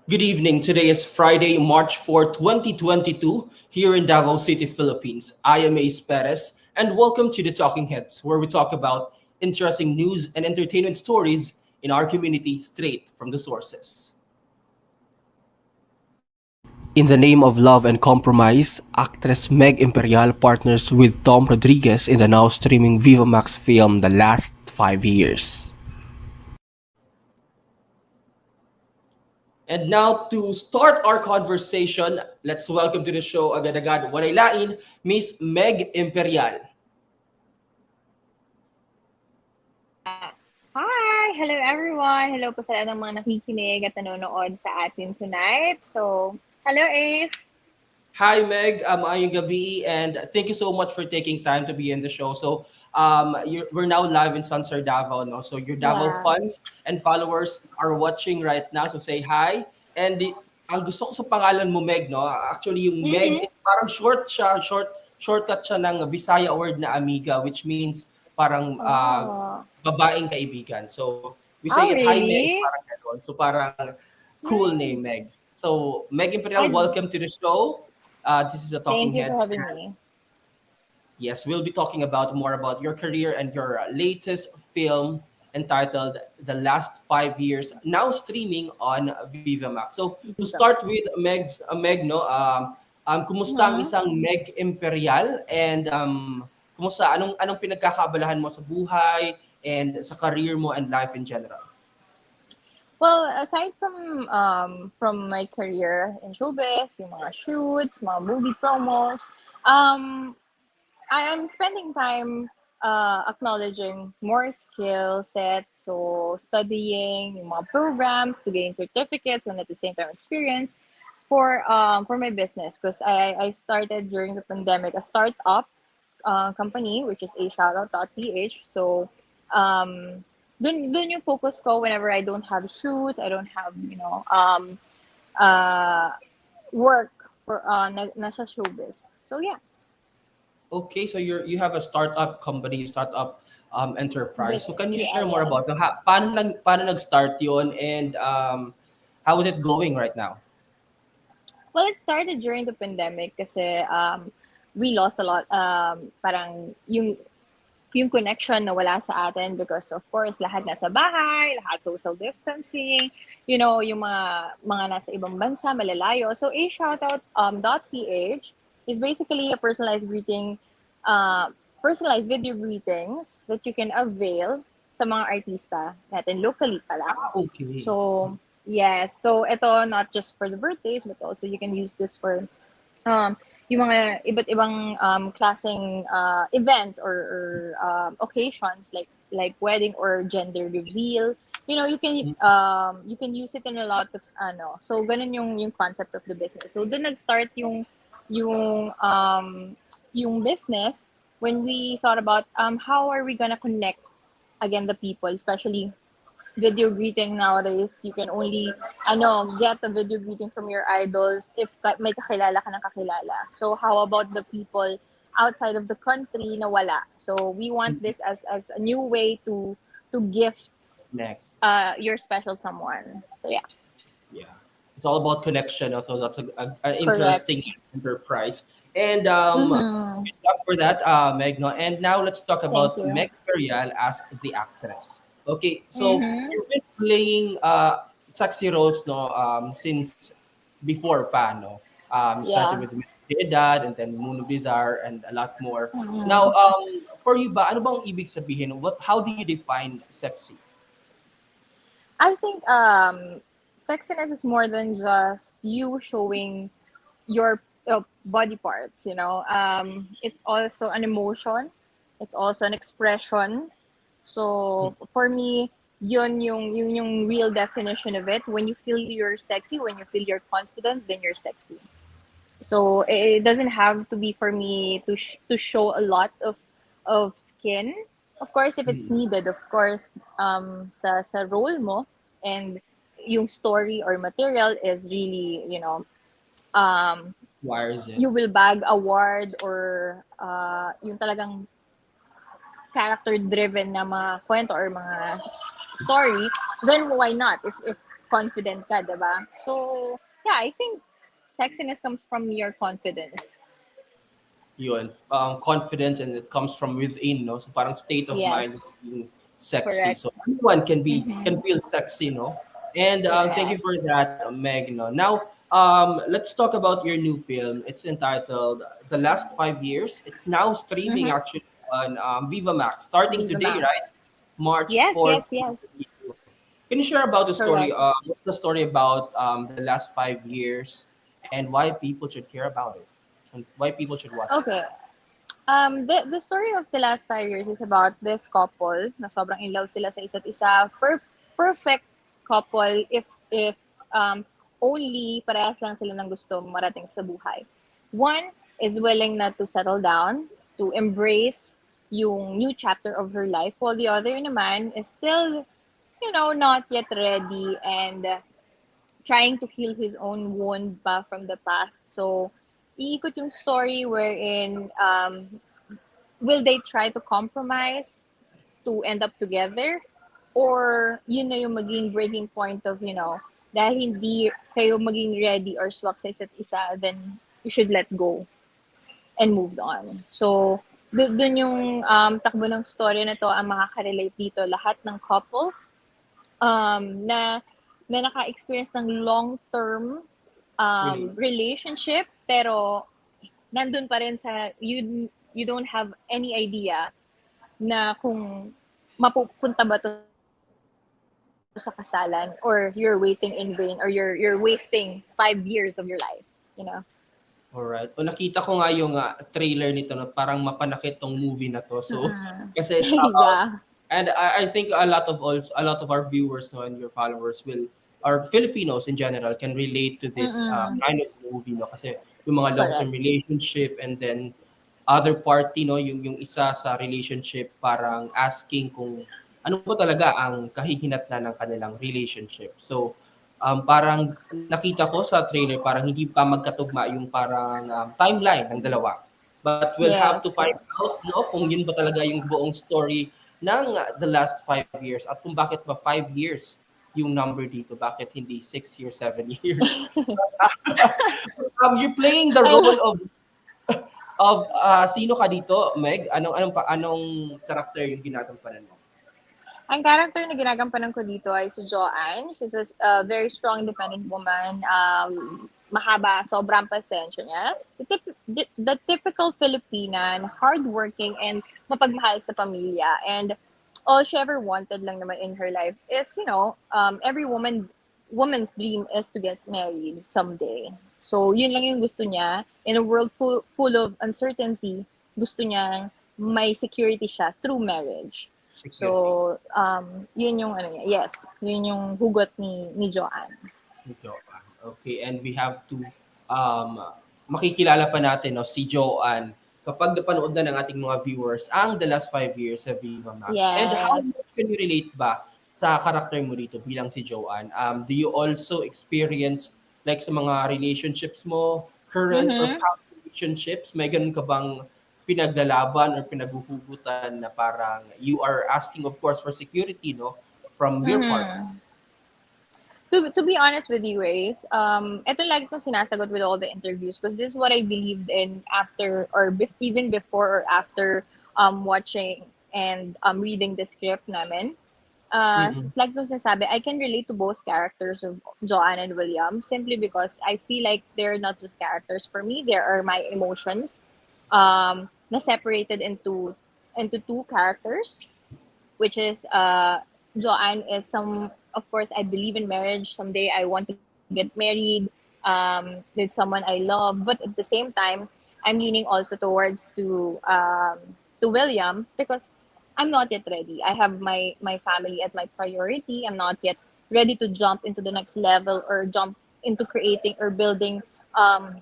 Good evening. Today is Friday, March 4th, 2022, here in Davao City, Philippines. I am Ace Perez, and welcome to the Talking Heads, where we talk about interesting news and entertainment stories in our community straight from the sources. In the name of love and compromise, actress Meg Imperial partners with Tom Rodriguez in the now streaming Vivamax film The Last 5 Years. And now to start our conversation, let's welcome to the show agad-agad walay lain, Miss Meg Imperial. Hi! Hello everyone! Hello po sa lahat ng mga nakikinig at nanonood sa atin tonight. So, hello Ace! Hi Meg, ayong gabi and thank you so much for taking time to be in the show. So we're now live in Sunsar Davao, no? So your Davao Yeah. fans and followers are watching right now. So say hi. And ang gusto ko sa pangalan mo Meg, no? Actually yung Meg Mm-hmm. is parang shortcut siya ng Bisaya word na amiga, which means parang Oh. babaeng kaibigan. So we say Oh, it hi Meg, really? parang gano'n. So parang cool name Hmm. Meg. So Meg Imperial, I, welcome to the show. This is the Talking Thank you for Heads. having And me. yes, we'll be talking about more about your career and your latest film entitled The Last 5 Years, now streaming on Vivamax. So to Viva start Max. with Meg, no, kumusta ang Uh-huh. isang Meg Imperial and kumusta anong pinagkakaabalahan mo sa buhay and sa career mo and life in general? Well, aside from my career in showbiz, yung mga shoots, mga movie promos, um, I am spending time acknowledging more skill set, so studying yung mga programs to gain certificates and at the same time experience for my business because I started during the pandemic a startup company which is a shoutout.ph. So dun yung focus ko whenever I don't have shoots, I don't have uh, work for nasa showbiz. So yeah, Okay, so you have a startup company, startup enterprise. So business. can you Yeah, share more about yes. paano nag-start yon and how is it going right now? Well, it started during the pandemic kasi we lost a lot. Parang yung connection na wala sa atin because of course lahat nasa bahay, lahat social distancing, yung mga nasa ibang bansa, malalayo. So a shoutout .ph is basically a uh, personalized video greetings that you can avail sa mga artista natin locally pa lang. Ah, okay. So, yes. So, ito not just for the birthdays, but also you can use this for yung mga iba't ibang klaseng events or occasions like wedding or gender reveal. You can use it in a lot of ano. So ganun yung concept of the business. So doon nag-start yung yung business when we thought about how are we gonna connect again the people, especially video greeting nowadays. You can only get a video greeting from your idols if may kakilala ka ng kakilala. So how about the people outside of the country na wala? So we want this as a new way to gift Next. your special someone. So yeah, Yeah. It's all about connection. So that's an correct. interesting enterprise. And Mm-hmm. good luck for that, Megno. And now let's talk Thank about you. Meg Imperial as the actress. Okay, so Mm-hmm. you've been playing sexy roles, no, since before pa, no? Started Yeah. with Piedad and then Mundo Bizarre and a lot more. Now, Mm-hmm. for you ba, ano bang ibig sabihin? How do you define sexy? I think sexiness is more than just you showing your body parts. It's also an emotion. It's also an expression. So for me, yun yung real definition of it. When you feel you're sexy, when you feel you're confident, then you're sexy. So it doesn't have to be for me to show a lot of skin. Of course, if it's Hmm. needed, of course, sa role mo and yung story or material is really, um, Wires it. you will bag award or yung talagang character driven na mga kwento or mga story, then why not? If confident ka, diba? So, yeah, I think sexiness comes from your confidence. Yun, confidence, and it comes from within, no? So parang state of mind of Yes, being sexy. correct. So anyone can Mm-hmm. feel sexy, no? And thank you Correct. for that, Meg. No? Now, let's talk about your new film. It's entitled "The Last 5 Years." It's now streaming Mm-hmm. actually on Vivamax, starting Viva today, right? Max. March Yes, 4th. yes, yes. Can you share about the story? Correct. What's the story about the last 5 years, and why people should care about it, and why people should watch it? Okay. The story of the last 5 years is about this couple na sobrang in love sila sa isa't isa. Perfect couple if um, only parehas lang sila ng gusto marating sa buhay. One is willing na to settle down, to embrace yung new chapter of her life, while the other naman is still, not yet ready and trying to heal his own wound pa from the past. So, iikot yung story wherein will they try to compromise to end up together? Or yun na yung maging breaking point of, dahil hindi kayo maging ready or swak sa isa't isa, then you should let go and move on. So, dun yung takbo ng story na to ang makaka-relate dito. Lahat ng couples na naka-experience ng long-term Really? relationship, pero nandun pa rin sa you don't have any idea na kung mapupunta ba to sa kasalan, or you're waiting in vain, or you're wasting 5 years of your life, you know. Alright. O nakita ko nga yung trailer nito na parang mapanakit tong movie na to. So Mm-mm. kasi it's about, Yeah. and I think a lot of our viewers, no, and your followers will, or Filipinos in general, can relate to this Mm-mm. kind of movie, no, kasi yung mga long-term Correct. relationship, and then other party, no, yung isa sa relationship parang asking kung ano ba talaga ang kahihinatnan ng kanilang relationship. So parang nakita ko sa trailer parang hindi pa magkatugma yung parang timeline ng dalawa. But we'll have Yes, to find correct. out, no, kung yun ba talaga yung buong story ng the last 5 years, at kung bakit ba 5 years yung number dito, bakit hindi 6 years, 7 years. You're playing the I role love, of sino ka dito, Meg? Anong character yung ginagampanan mo? ang character na ginagampanan ko dito ay si Joanne. She's a very strong, independent woman. Mahaba, sobrang pasensya niya. The typical Filipina, hardworking and mapagmahal sa pamilya. And all she ever wanted lang naman in her life is, every woman's dream is to get married someday. So, yun lang yung gusto niya. In a world full of uncertainty, gusto niya may security siya through marriage. Security. So, yun yung ano niya. Yes, yun yung hugot ni Joanne. Joanne. Okay, and we have to um, makikilala pa natin, no, si Joanne kapag napanood na ng ating mga viewers ang The Last 5 Years sa Viva Max. And how Yes. much can you relate ba sa karakter mo dito bilang si Joanne? Do you also experience like sa mga relationships mo, current or Mm-hmm. past relationships, may ganun ka bang pinaglalaban or pinaghuhugutan na parang you are asking of course for security, no, from your partner? Mm-hmm. To be honest with you, Grace, ito lagi kong sinasagot with all the interviews because this is what I believed in after or even before or after watching and reading the script namin. Mm-mm. Like kong sinasabi, I can relate to both characters of Joanne and William simply because I feel like they're not just characters for me. They are my emotions na separated into two characters, which is Joanne is of course I believe in marriage. Someday I want to get married with someone I love, but at the same time I'm leaning also towards to William because I'm not yet ready. I have my family as my priority. I'm not yet ready to jump into the next level or jump into creating or building um,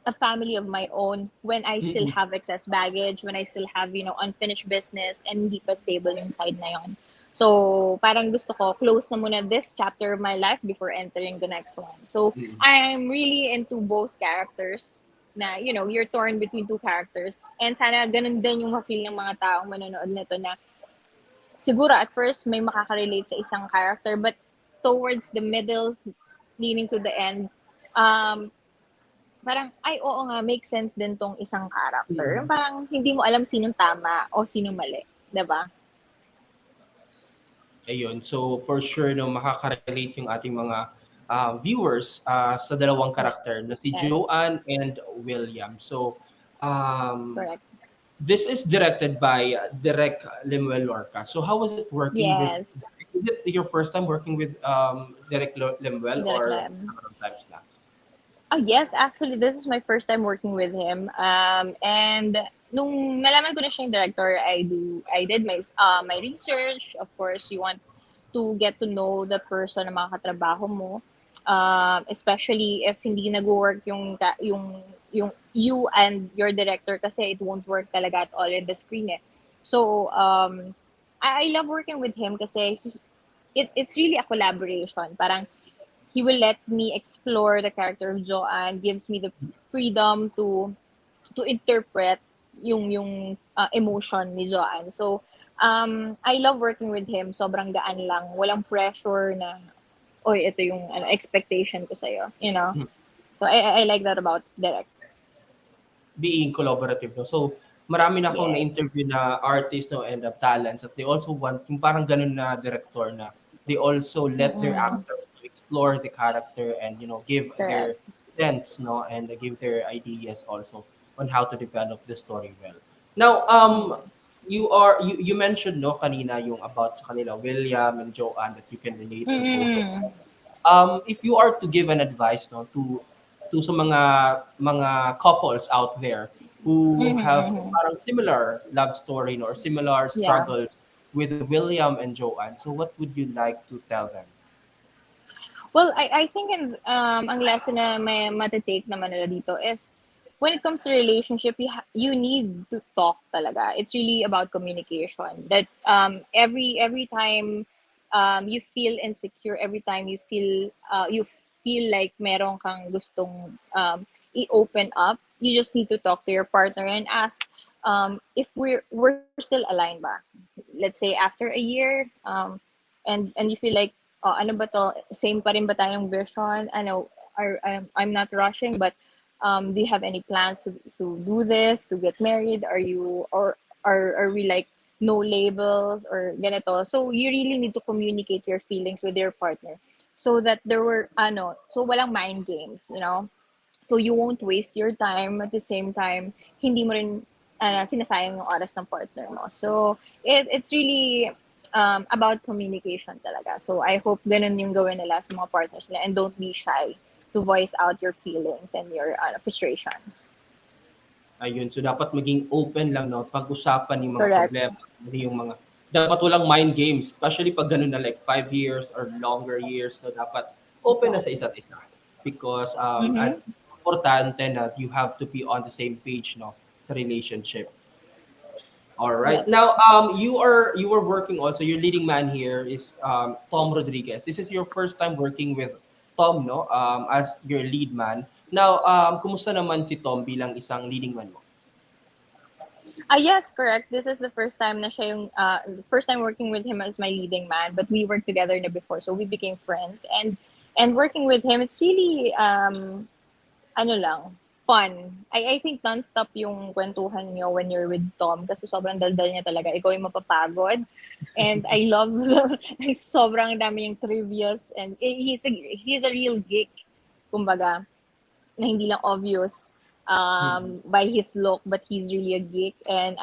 a family of my own when I still Mm-mm. have excess baggage, when I still have, unfinished business and hindi pa stable yung side na yon. So, parang gusto ko close na muna this chapter of my life before entering the next one. So, Mm-mm. I'm really into both characters na, you're torn between two characters. And sana ganun din yung ma-feel ng mga taong manonood nito na siguro at first may makaka-relate sa isang character but towards the middle, leaning to the end, um, parang, ay, oo nga, make sense din tong isang character. Mm. Parang hindi mo alam sinong tama o sinong mali. 'Di ba? Ayun. So for sure no makaka-relate yung ating mga viewers sa dalawang karakter na si Yes, Joanne and William. So um, correct. this is directed by Direk Lemuel Lorca. So how was it working with? Yes, Is it your first time working with Lemuel direct or line. several times na? Oh, yes, actually, this is my first time working with him. And nung nalaman ko na siya yung director, I did my research. Of course, you want to get to know the person na makakatrabaho mo. Especially if hindi nag-work yung you and your director kasi it won't work talaga at all in the screen eh. So, I love working with him kasi it's really a collaboration. Parang he will let me explore the character of Joanne, gives me the freedom to interpret yung emotion ni Joanne. So I love working with him. Sobrang gaan lang, walang pressure na oy ito yung expectation ko sa. Hmm. So I like that about Derek. Being collaborative. No? So, marami na akong Yes. na-interview na artists no, and talents that they also want, yung parang ganun na director na they also let their Mm-mm. actors to explore the character and, give Correct. their sense, no, and give their ideas also on how to develop the story well. Now, you mentioned no kanina yung about sa kanila William and Joanne that you can relate to both of Mm-mm. them. If you are to give an advice no to sa mga couples out there who have Mm-hmm. parang similar love story no, or similar Yeah. struggles with William and Joanne. So what would you like to tell them? Well, I think ang lesson na may matetake naman nila dito is when it comes to relationship, you need to talk talaga. It's really about communication. That every time you feel insecure, every time you feel like meron kang gustong i-open up, you just need to talk to your partner and ask if we're still aligned ba. Let's say after a year, and you feel like ano ba to, same pa rin ba tayong vision? Ano, I'm not rushing, but do you have any plans to do this, to get married? Are you, or are we like no labels or ganito? So you really need to communicate your feelings with your partner so that so walang mind games. So you won't waste your time at the same time, hindi mo rin sinasayang yung oras ng partner mo. So it's really about communication talaga. So I hope ganun yung gawin nila sa mga partners nila and don't be shy to voice out your feelings and your frustrations. Ayun, so dapat maging open lang no, pag-usapan yung mga Correct. problema, yung mga dapat walang mind games, especially pag ganun na like 5 years or longer years no, dapat open na sa Exactly. isa't isa because Mm-hmm. at importante na you have to be on the same page no sa relationship. All right. Yes. Now, you are working also. Your leading man here is Tom Rodriguez. This is your first time working with Tom, no? As your lead man. Now, kumusta naman si Tom bilang isang leading man mo? Yes, correct. This is the first time na siya yung the first time working with him as my leading man, but we worked together na before, so we became friends. And working with him, it's really ano lang, fun. I think non-stop yung kwentuhan niyo when you're with Tom kasi sobrang daldal niya talaga. Ikaw yung mapapagod. And I love sobrang dami yung trivias and he's a real geek. Kumbaga, na hindi lang obvious Mhm. by his look, but he's really a geek. And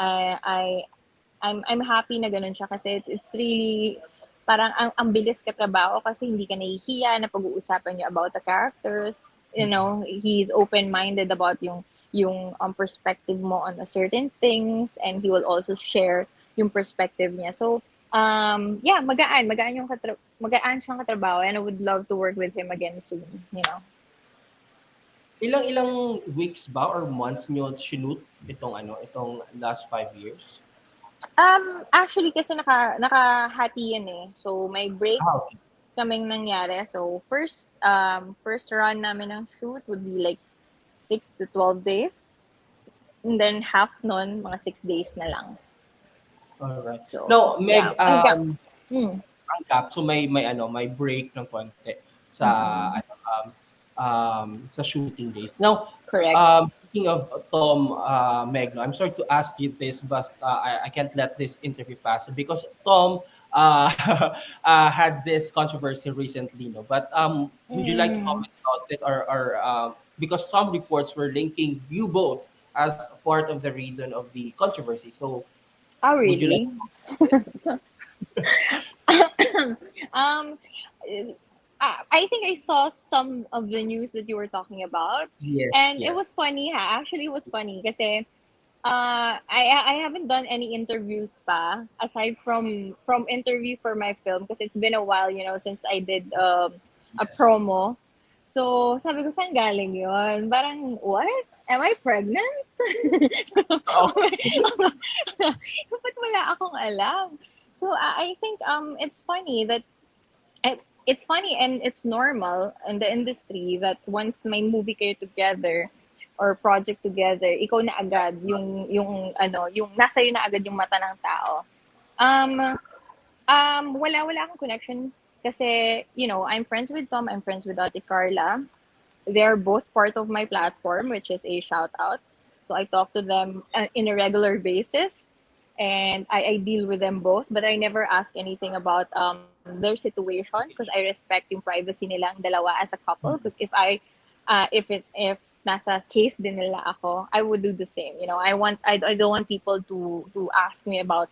I'm happy na ganun siya kasi it's really parang ang bilis katrabaho kasi hindi ka nahihiya na pag-uusapan niyo about the characters. He's open-minded about yung perspective mo on a certain things, and he will also share yung perspective niya. So, yeah, magaan siyang katrabaho, and I would love to work with him again soon. Ilang weeks ba or months nyo shoot itong last 5 years? Actually kasi nakahati yan eh. So may break Okay. kaming nangyari. So first run namin ng shoot would be like 6 to 12 days. And then half nun, mga 6 days na lang. All right. So Now, yeah, Meg, hanggang. Hmm. ang gap. So may break ng konti sa Mm-mm. sa shooting days. Now, Correct. speaking of Tom, Magno, I'm sorry to ask you this, but I can't let this interview pass because Tom had this controversy recently, no? But would you like to Mm. comment about it, or because some reports were linking you both as part of the reason of the controversy? So, Oh, would you like really? to comment um, I think I saw some of the news that you were talking about, it? Yes, and it was yes. funny. Ha? Actually, it was funny kasi I haven't done any interviews pa aside from interview for my film because it's been a while, since I did a Yes. promo. So, sabi ko, saan galing yun? Parang, what? Am I pregnant? Okay. Ba't wala akong alam? So, I think it's funny that it's funny and it's normal in the industry that once may movie kayo together or project together, ikaw na agad yung nasa na agad yung mata ng tao. Um wala akong connection kasi I'm friends with Tom, I'm friends with Ate Carla. They're both part of my platform, which is a shout out. So I talk to them in a regular basis, and I deal with them both. But I never ask anything about their situation because I respect yung privacy nilang dalawa as a couple. Because if nasa case din nila ako, I would do the same. I don't want people to ask me about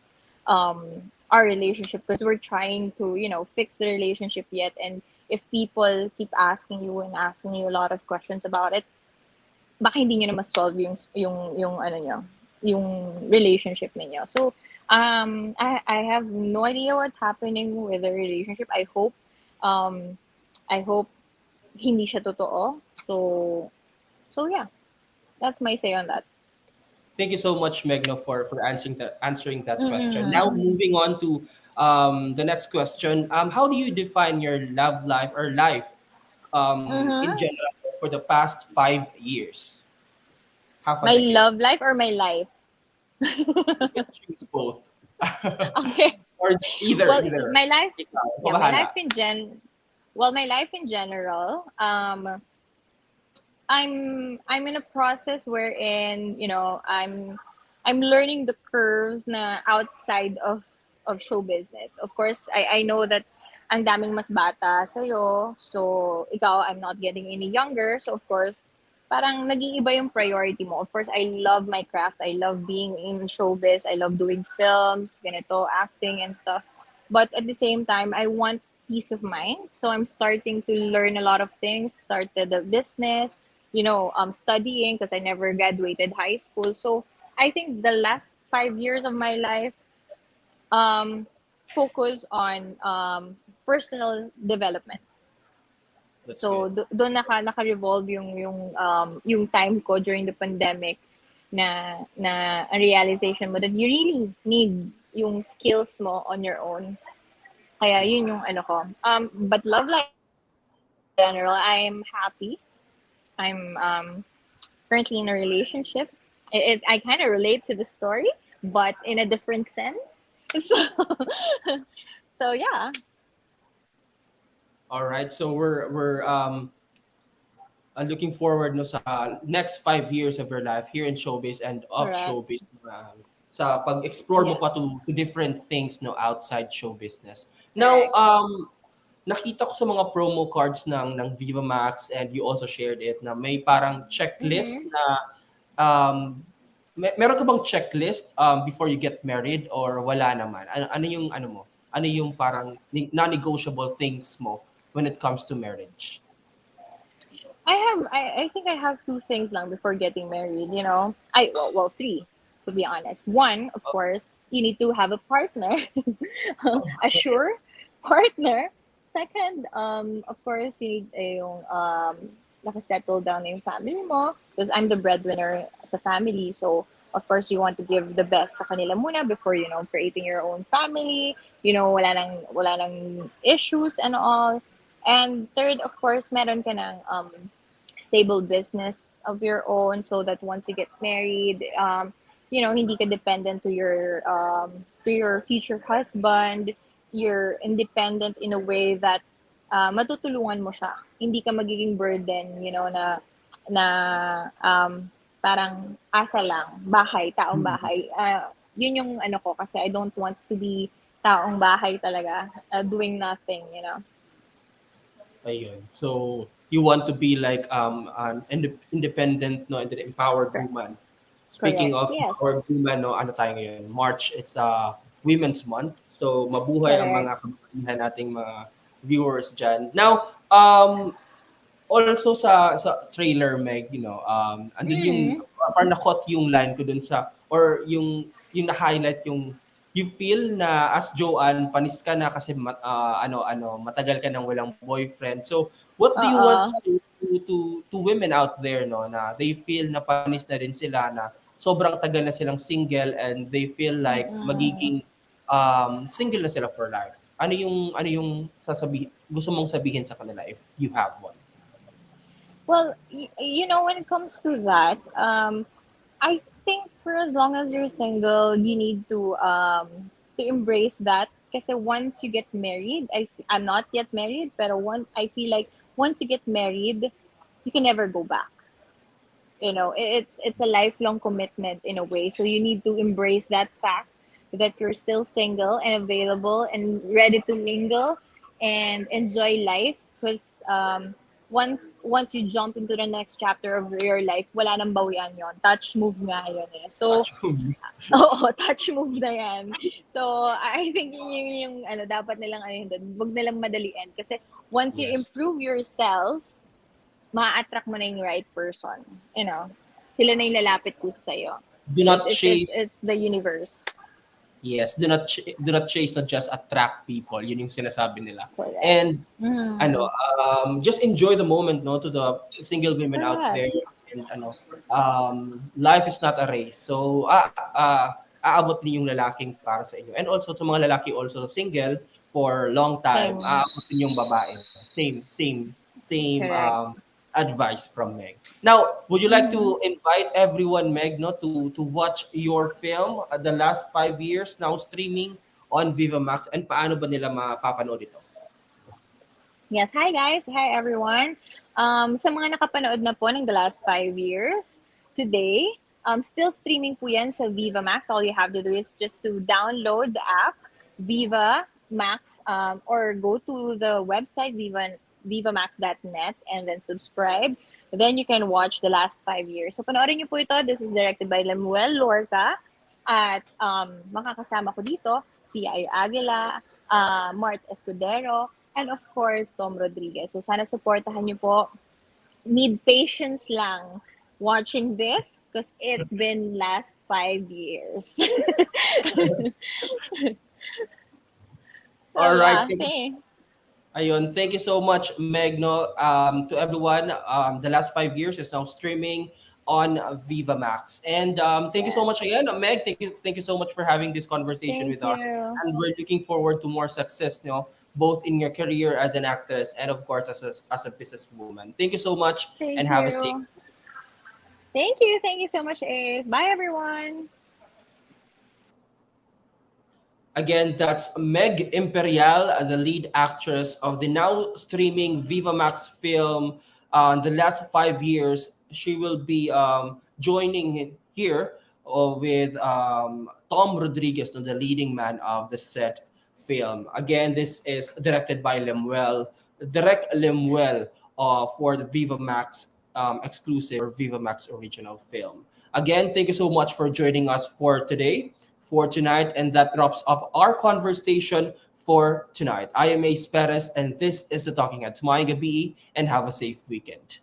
our relationship because we're trying to fix the relationship yet, and if people keep asking you and asking you a lot of questions about it, baka hindi niyo na ma-solve yung ano niyo, yung relationship niyo. So, I have no idea what's happening with the relationship. Um, I hope hindi siya totoo. So yeah, that's my say on that. Thank you so much, Megno, for answering that question. Now, Mm-mm. moving on to the next question. How do you define your love life or life in Mm-hmm. general for the past 5 years? Half a My decade. love life or my life? You can choose both. Okay. Or either, Well, either. my life, Ikaw, ikaw yeah, my bahala. life in well, my life in general, I'm in a process wherein I'm learning the curves na outside of show business. Of course, I know that ang daming mas bata sa'yo. So, ikaw, I'm not getting any younger. So, of course, parang nag-iiba yung priority mo. Of course, I love my craft. I love being in showbiz. I love doing films, ganito, acting and stuff. But at the same time, I want peace of mind. So I'm starting to learn a lot of things, started a business, studying because I never graduated high school. So I think the last 5 years of my life um, focus on personal development. That's So good. doon naka-revolve yung time ko during the pandemic na a realization mo that you really need yung skills mo on your own. Kaya yun yung ano ko. But love life in general, I'm happy. I'm currently in a relationship. I kind of relate to the story, but in a different sense. So yeah, All right. So we're looking forward no sa next 5 years of your life here in showbiz and off correct. showbiz, sa pag-explore mo Yeah. pa to different things no outside show business. Now, Correct. nakita ko sa mga promo cards ng Vivamax, and you also shared it na may parang checklist Mm-hmm. na meron ka bang checklist before you get married, or wala naman? Ano yung ano mo? Ano yung parang non-negotiable things mo when it comes to marriage? I think I have two things lang before getting married, well, three to be honest. One, of course, you need to have a partner, a sure partner. Second, of course, you need yung nakasettle down na yung family mo because I'm the breadwinner as a family. So, of course, you want to give the best sa kanila muna before, creating your own family. Wala nang issues and all. And third, of course, meron ka ng stable business of your own so that once you get married, hindi ka dependent to your future husband. you're independent in a way that matutulungan mo siya. Hindi ka magiging burden, na parang asa lang, bahay, taong bahay. Yun yung ano ko kasi I don't want to be taong bahay talaga, doing nothing. Ayun. So you want to be like an independent, no, and an empowered Correct. woman. Speaking Correct. of Yes. empowered woman, no, ano tayo ngayon? March, it's Women's Month. So mabuhay ang Correct. mga kababaihan nating mga viewers dyan. Now, also sa trailer, Meg, andun yung Mm. parang na-caught yung line ko dun sa, or yung na-highlight yung you feel na as Joanne panis ka na kasi matagal ka nang walang boyfriend. So what do you want to Oo. say to women out there, no, na they feel na panis na rin sila, na sobrang tagal na silang single and they feel like Mm-mm. magiging single na sila for life? Ano yung gusto mong sabihin sa kanila if you have one? Well, when it comes to that, I think for as long as you're single, you need to embrace that. Because once you get married, I'm not yet married, but I feel like once you get married, you can never go back. It's a lifelong commitment in a way. So you need to embrace that fact that you're still single and available and ready to mingle and enjoy life. Because once you jump into the next chapter of your life, wala nang bawian yon. Touch move nga yun eh. So, Touch me. oo, touch move na yan. So, I think yun yung dapat nilang yun doon. Huwag nilang madalian. Kasi once you Yes. improve yourself, ma-attract mo na yung right person. Sila na yung lalapit ko sa'yo. Do So, not it's chase. it's the universe. Yes, do not chase, not just attract people. Yun yung sinasabi nila. Correct. And just enjoy the moment, no, to the single women out Correct. there. And life is not a race. So aabot din yung lalaking para sa inyo. And also to mga lalaki also single for long time, Same. aabot din yung babae. Same Correct. advice from Meg. Now, would you like to invite everyone, Meg, no, to watch your film, The Last 5 Years, now streaming on Vivamax, and paano ba nila mapapanood ito? Yes, hi guys. Hi everyone. Sa mga nakapanood na po ng The Last 5 Years, today, still streaming po yan sa Vivamax. All you have to do is just to download the app, Vivamax, or go to the website, vivamax.net, and then subscribe. Then you can watch The Last 5 Years. So panoorin niyo po ito. This is directed by Lemuel Lorca. At makakasama ko dito si Ayo Aguila, Mart Escudero, and of course, Tom Rodriguez. So sana supportahan niyo po. Need patience lang watching this because it's been last 5 years. All right. Yeah, Ayun, thank you so much, Magno. To everyone, The Last 5 Years is now streaming on Vivamax. And thank you so much again, Meg. Thank you so much for having this conversation Thank with us. you. And we're looking forward to more success, both in your career as an actress and of course as a businesswoman. Thank you so much and Thank have a safe. you. Thank you. Thank you so much, Ace. Bye, everyone. Again, that's Meg Imperial, the lead actress of the now streaming Vivamax film, The Last 5 Years. She will be joining here with Tom Rodriguez, the leading man of the said film. Again, this is directed by Lemuel, for the Vivamax exclusive or Vivamax original film. Again, thank you so much for joining us for tonight, and that wraps up our conversation for tonight. I am Ace Perez, and this is the Talking Heads. Maayong gabi, and have a safe weekend.